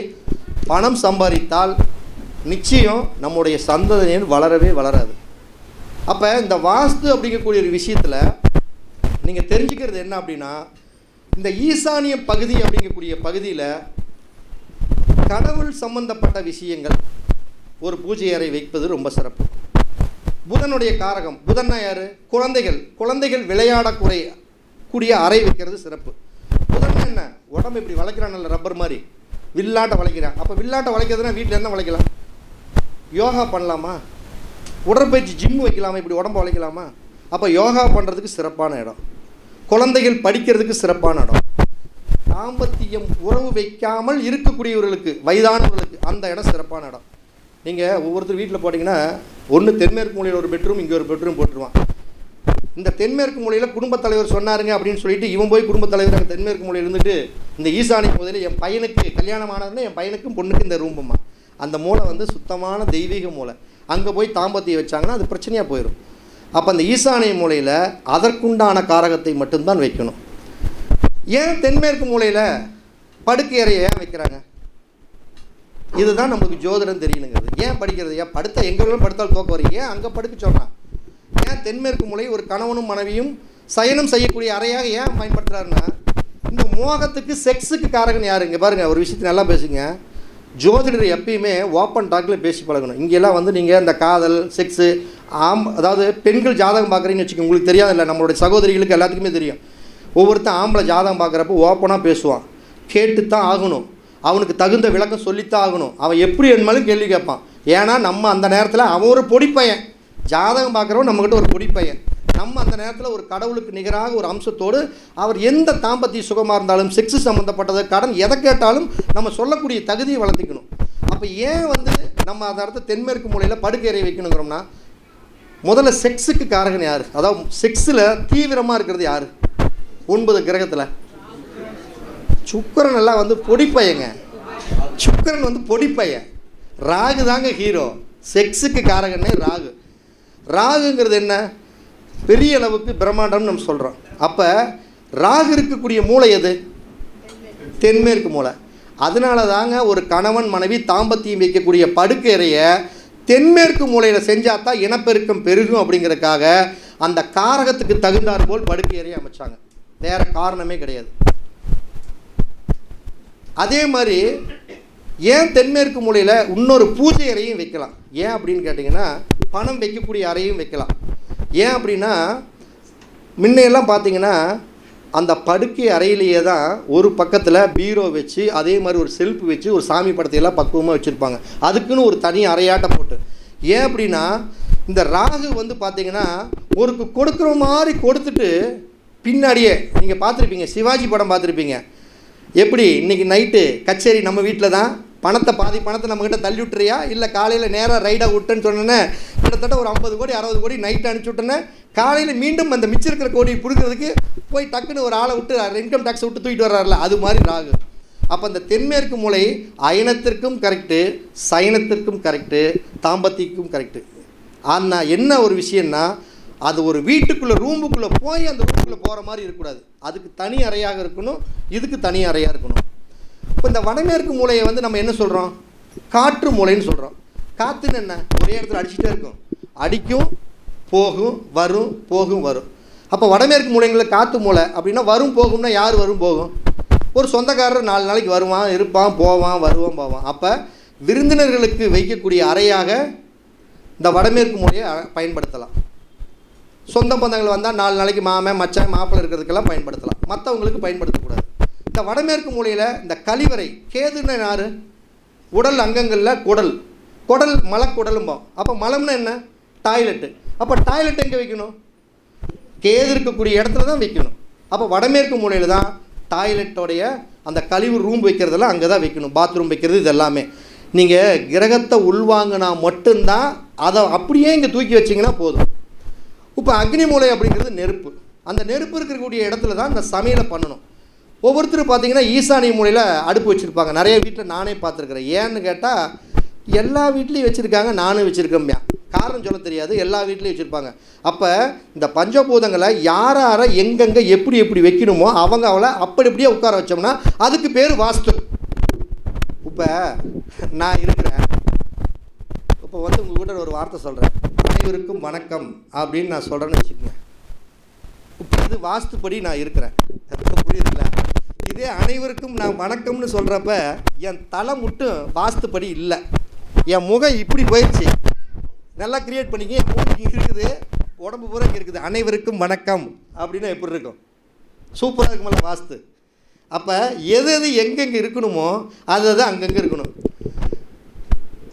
பணம் சம்பாதித்தால் நிச்சயம் நம்முடைய சந்ததியினர் வளரவே வளராது. அப்போ இந்த வாஸ்து அப்படிங்கக்கூடிய ஒரு விஷயத்தில் நீங்கள் தெரிஞ்சுக்கிறது என்ன அப்படின்னா, இந்த ஈசானிய பகுதி அப்படிங்கக்கூடிய பகுதியில் கடவுள் சம்பந்தப்பட்ட விஷயங்கள் ஒரு பூஜை அறை வைப்பது ரொம்ப சிறப்பு. புதனுடைய காரகம், புதன்னா யார்? குழந்தைகள் விளையாடக்கூடிய அறை வைக்கிறது சிறப்பு. புதன் என்ன? உடம்பு இப்படி வளைக்கிறான், நல்ல ரப்பர் மாதிரி வில்லாட்டை வளைக்கிறான். அப்போ வில்லாட்டை வளைக்கிறதுனா வீட்டில் என்ன வளைக்கலாம்? யோகா பண்ணலாமா? உடற்பயிற்சி ஜிம் வைக்கலாமா? இப்படி உடம்பு வளைக்கலாமா? அப்போ யோகா பண்ணுறதுக்கு சிறப்பான இடம், குழந்தைகள் படிக்கிறதுக்கு சிறப்பான இடம், தாம்பத்தியம் உறவு வைக்காமல் இருக்கக்கூடியவர்களுக்கு வயதானவர்களுக்கு அந்த இடம் சிறப்பான இடம். நீங்கள் ஒவ்வொருத்தர் வீட்டில் போட்டிங்கன்னா ஒன்று தென்மேற்கு மூலையில் ஒரு பெட்ரூம், இங்கே ஒரு பெட்ரூம் போட்டுருவான். இந்த தென்மேற்கு மூலையில் குடும்பத் தலைவர் சொன்னாருங்க அப்படின்னு சொல்லிட்டு இவன் போய் குடும்பத் தலைவர் அங்கே தென்மேற்கு மூலையில் இருந்துட்டு இந்த ஈசானி மூலையில் என் பையனுக்கு கல்யாணம் ஆனதுன்னா என் பையனுக்கும் பொண்ணுக்கு இந்த ரூம்பம்மா, அந்த மூளை வந்து சுத்தமான தெய்வீக மூளை, அங்கே போய் தாம்பத்தியம் வச்சாங்கன்னா அது பிரச்சனையாக போயிடும். அப்போ அந்த ஈசானிய மூலையில் அதற்குண்டான காரகத்தை மட்டும்தான் வைக்கணும். ஏன் தென்மேற்கு மூலையில் படுக்கை அறையை ஏன் வைக்கிறாங்க? இதுதான் நம்மளுக்கு ஜோதிடம் தெரியணுங்கிறது. ஏன் படிக்கிறது? ஏன் படுத்த எங்கே படுத்தால் தோக்க வரும், ஏன் அங்கே படுக்க சொல்கிறான்? ஏன் தென்மேற்கு மூலை ஒரு கணவனும் மனைவியும் சயனம் செய்யக்கூடிய அறையாக ஏன் பயன்படுத்துகிறாருன்னா, இந்த மோகத்துக்கு செக்ஸுக்கு காரகன் யார்? இங்கே பாருங்கள், ஒரு விஷயத்தை நல்லா பேசுங்க. ஜோதிடர் எப்பயுமே ஓப்பன் டாக்கில் பேசி பழகணும். இங்கெல்லாம் வந்து நீங்கள் இந்த காதல் செக்ஸு அதாவது பெண்கள் ஜாதகம் பார்க்குறீங்கன்னு வச்சுக்கோங்க, உங்களுக்கு தெரியாது இல்லை, நம்மளுடைய சகோதரிகளுக்கு எல்லாத்துக்குமே தெரியும். ஒவ்வொருத்தன் ஆம்பளை ஜாதகம் பார்க்குறப்போ ஓப்பனாக பேசுவான், கேட்டு தான் ஆகணும், அவனுக்கு தகுந்த விளக்கம் சொல்லித்தான் ஆகணும். அவன் எப்படி வேணுமாலும் கேள்வி கேட்பான். ஏன்னா நம்ம அந்த நேரத்தில் அவன் ஒரு பொடிப்பையன், ஜாதகம் பார்க்குறவன் நம்மக்கிட்ட ஒரு பொடிப்பையன். நம்ம அந்த நேரத்தில் ஒரு கடவுளுக்கு நிகராக ஒரு அம்சத்தோடு அவர் எந்த தாம்பத்திய சுகமாக இருந்தாலும் செக்ஸு சம்மந்தப்பட்டது கடன் எதை கேட்டாலும் நம்ம சொல்லக்கூடிய தகுதியை வளர்த்திக்கணும். அப்போ ஏன் வந்து நம்ம அந்த இடத்த தென்மேற்கு மூலையில் படுக்கை அறை வைக்கணுங்கிறோம்னா, முதல்ல செக்ஸுக்கு காரகன் யார்? அதாவது செக்ஸில் தீவிரமாக இருக்கிறது யார்? 9 கிரகத்தில் சுக்கிரன் எல்லாம் வந்து பொடிப்பையங்க. சுக்கிரன் வந்து பொடிப்பையன். ராகு தாங்க ஹீரோ. செக்ஸுக்கு காரகன்னே ராகு. ராகுங்கிறது என்ன? பெரிய அளவுக்கு பிரம்மாண்டம்னு நம்ம சொல்கிறோம். அப்போ ராகு இருக்கக்கூடிய மூளை எது? தென்மேற்கு மூளை. அதனால தாங்க ஒரு கணவன் மனைவி தாம்பத்தியம் வைக்கக்கூடிய படுக்கை அறையை தென்மேற்கு மூலையில் செஞ்சால் தான் இனப்பெருக்கம் பெருகும் அப்படிங்கிறதுக்காக அந்த காரகத்துக்கு தகுந்தாற் போல் படுக்கை அறையை அமைச்சாங்க. வேறு காரணமே கிடையாது. அதே மாதிரி ஏன் தென்மேற்கு மூலையில் இன்னொரு பூஜை அறையும் வைக்கலாம்? ஏன் அப்படின்னு கேட்டிங்கன்னா பணம் வைக்கக்கூடிய அறையும் வைக்கலாம். ஏன் அப்படின்னா முன்னையெல்லாம் பார்த்தீங்கன்னா அந்த படுக்கை அறையிலேயே தான் ஒரு பக்கத்தில் பீரோ வச்சு அதே மாதிரி ஒரு செல்ஃப் வச்சு ஒரு சாமி படத்தையெல்லாம் பக்குவமாக வச்சுருப்பாங்க. அதுக்குன்னு ஒரு தனி அறையாட்டம் போட்டு. ஏன் அப்படின்னா இந்த ராகு வந்து பார்த்தீங்கன்னா ஒரு கொடுக்குற மாதிரி கொடுத்துட்டு பின்னாடியே நீங்கள் பார்த்துருப்பீங்க, சிவாஜி படம் பார்த்துருப்பீங்க. எப்படி இன்றைக்கி நைட்டு கச்சேரி நம்ம வீட்டில் தான், பாதி பணத்தை நம்மக்கிட்ட தள்ளி விட்டுறியா, இல்லை காலையில் நேராக ரைடாக விட்டேன்னு சொன்னேன்னே கிட்டத்தட்ட ஒரு 50 கோடி 60 கோடி நைட்டு அனுப்பிச்சி விட்டேன்னே காலையில் மீண்டும் அந்த மிச்சம் இருக்கிற கோடி பிடுக்கிறதுக்கு போய் டக்குன்னு ஒரு ஆளை விட்டு இன்கம் டேக்ஸை விட்டு தூக்கிட்டு வர்றாருல, அது மாதிரி ராகு. அப்போ அந்த தென்மேற்கு மூலை அயனத்திற்கும் கரெக்டு, சயனத்திற்கும் கரெக்டு, தாம்பத்தியக்கும் கரெக்டு. ஆனால் என்ன ஒரு விஷயம்னா அது ஒரு வீட்டுக்குள்ளே ரூமுக்குள்ளே போய் அந்த ரூமுக்குள்ளே போகிற மாதிரி இருக்கக்கூடாது. அதுக்கு தனி அறையாக இருக்கணும், இதுக்கு தனி அறையாக இருக்கணும். இப்போ இந்த வடமேற்கு மூலையை வந்து நம்ம என்ன சொல்கிறோம்? காற்று மூலைன்னு சொல்கிறோம். காற்றுன்னு என்ன? ஒரே இடத்துல அடிச்சுட்டே இருக்கும், அடிக்கும் போகும் வரும் போகும் வரும். அப்போ வடமேற்கு மூலைங்களில் காற்று மூலை அப்படின்னா வரும் போகும்னா யார் வரும் போகும்? ஒரு சொந்தக்காரர் 4 நாளைக்கு வருவான், இருப்பான், போவான், வருவான், போவான். அப்போ விருந்தினர்களுக்கு வைக்கக்கூடிய அறையாக இந்த வடமேற்கு மூலையை பயன்படுத்தலாம். சொந்த பந்தங்கள் வந்தால் 4 நாளைக்கு மாமன் மச்சான் மாப்பிள்ளை இருக்கிறதுக்கெல்லாம் பயன்படுத்தலாம். மற்றவங்களுக்கு பயன்படுத்தக்கூடாது. இந்த வடமேற்கு மூலையில் இந்த கழிவறை, கேதுன்னா யார்? உடல் அங்கங்களில் குடல் மலக்குடலும்போம். அப்போ மலம்னா என்ன? டாய்லெட்டு. அப்போ டாய்லெட் எங்கே வைக்கணும்? கேது இருக்கக்கூடிய இடத்துல தான் வைக்கணும். அப்போ வடமேற்கு மூலையில் தான் டாய்லெட்டோடைய அந்த கழிவு ரூம் வைக்கிறதெல்லாம் அங்கே தான் வைக்கணும். பாத்ரூம் வைக்கிறது இது எல்லாமே. நீங்கள் கிரகத்தை உள்வாங்கினா மட்டும்தான் அதை அப்படியே இங்கே தூக்கி வச்சிங்கன்னா போதும். இப்போ அக்னி மூலை அப்படிங்கிறது நெருப்பு. அந்த நெருப்பு இருக்கக்கூடிய இடத்துல தான் இந்த சமையலை பண்ணணும். ஒவ்வொருத்தரும் பார்த்தீங்கன்னா ஈசானிய மூலையில் அடுப்பு வச்சுருப்பாங்க. நிறைய வீட்டில் நானே பார்த்துருக்குறேன். ஏன்னு கேட்டால் எல்லா வீட்லேயும் வச்சுருக்காங்க, நானும் வச்சுருக்கேன். காரணம் சொல்ல தெரியாது, எல்லா வீட்லேயும் வச்சுருப்பாங்க. அப்போ இந்த பஞ்சபூதங்களை யாரை எங்கெங்கே எப்படி வைக்கணுமோ அவளை அப்படியே உட்கார வச்சோம்னா அதுக்கு பேர் வாஸ்து. இப்போ நான் இருக்கிறேன், இப்போ வந்து உங்கள் வீட்டில் ஒரு வார்த்தை சொல்கிறேன், அனைவருக்கும் வணக்கம் அப்படின்னு நான் சொல்கிறேன்னு வச்சுக்கோங்க. இப்போ இது வாஸ்துப்படி நான் இருக்கிறேன், புரியுதுங்களா? இதே அனைவருக்கும் நான் வணக்கம்னு சொல்கிறப்ப என் தலை மட்டும் வாஸ்துப்படி இல்லை, என் முகம் இப்படி போயிடுச்சு. நல்லா கிரியேட் பண்ணிக்க, என் மூஞ்சி இருக்குது, உடம்பு பூரா இங்கே இருக்குது. அனைவருக்கும் வணக்கம் அப்படின்னா எப்படி இருக்கும்? சூப்பராக இருக்குமில்ல வாஸ்து. அப்போ எது எங்கெங்கே இருக்கணுமோ அது அங்கங்கே இருக்கணும்.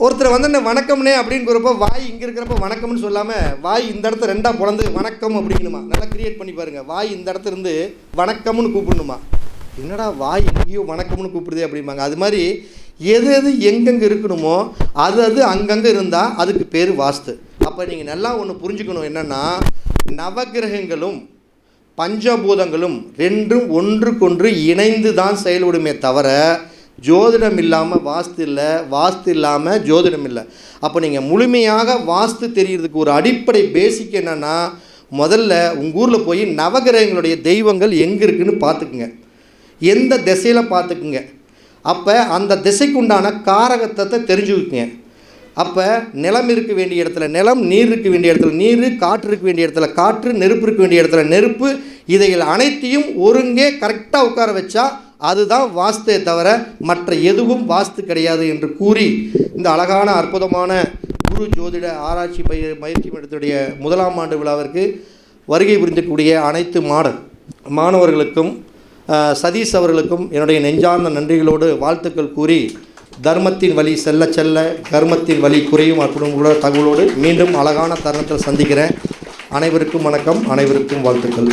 ஒருத்தர் வந்து என்ன வணக்கம்னே அப்படிங்கிறப்ப வாய் இங்கே இருக்கிறப்ப வணக்கம்னு சொல்லாமல் வாய் இந்த இடத்த 2ஆக பிளந்து வணக்கம் அப்படிங்கணுமா. நல்லா கிரியேட் பண்ணி பாருங்கள். வாய் இந்த இடத்துல இருந்து வணக்கம்னு கூப்பிடணுமா. என்னடா வாய் எங்கேயோ வணக்கம்னு கூப்பிடுதே அப்படிம்பாங்க. அது மாதிரி எது எங்கெங்கே இருக்கணுமோ அது அங்கங்கே இருந்தால் அதுக்கு பேர் வாஸ்து. அப்போ நீங்கள் நல்லா ஒன்று புரிஞ்சுக்கணும், என்னென்னா நவகிரகங்களும் பஞ்சபூதங்களும் ரெண்டும் ஒன்றுக்கொன்று இணைந்து தான் செயல்படுமே தவிர ஜோதிடம் இல்லாமல் வாஸ்து இல்லை, வாஸ்து இல்லாமல் ஜோதிடம் இல்லை. அப்போ நீங்கள் முழுமையாக வாஸ்து தெரிகிறதுக்கு ஒரு அடிப்படை பேசிக் என்னென்னா, முதல்ல உங்கள் ஊரில் போய் நவகிரகங்களுடைய தெய்வங்கள் எங்கே இருக்குதுன்னு பார்த்துக்குங்க, எந்த திசையில் பார்த்துக்குங்க. அப்போ அந்த திசைக்கு உண்டான காரகத்தை தெரிஞ்சுக்குங்க. அப்போ நிலம் இருக்க வேண்டிய இடத்துல நிலம், நீர் இருக்க வேண்டிய இடத்துல நீர், காற்று இருக்க வேண்டிய இடத்துல காற்று, நெருப்பு இருக்க வேண்டிய இடத்துல நெருப்பு, இதைகள் அனைத்தையும் ஒருங்கே கரெக்டாக உட்கார வச்சா அதுதான் வாஸ்தே தவிர மற்ற எதுவும் வாஸ்து கிடையாது என்று கூறி இந்த அழகான அற்புதமான குரு ஜோதிட ஆராய்ச்சி பயிற்சி மையத்துடைய 1ஆம் ஆண்டு விழாவிற்கு வருகை புரிந்தக்கூடிய அனைத்து மாணவர்களுக்கும் சதீஷ் அவர்களுக்கும் என்னுடைய நெஞ்சார்ந்த நன்றிகளோடு வாழ்த்துக்கள் கூறி, தர்மத்தின் வழி செல்ல செல்ல கர்மத்தின் வழி குறையும் அப்படிங்கிற தகவலோடு மீண்டும் அழகான தருணத்தில் சந்திக்கிறேன். அனைவருக்கும் வணக்கம், அனைவருக்கும் வாழ்த்துக்கள்.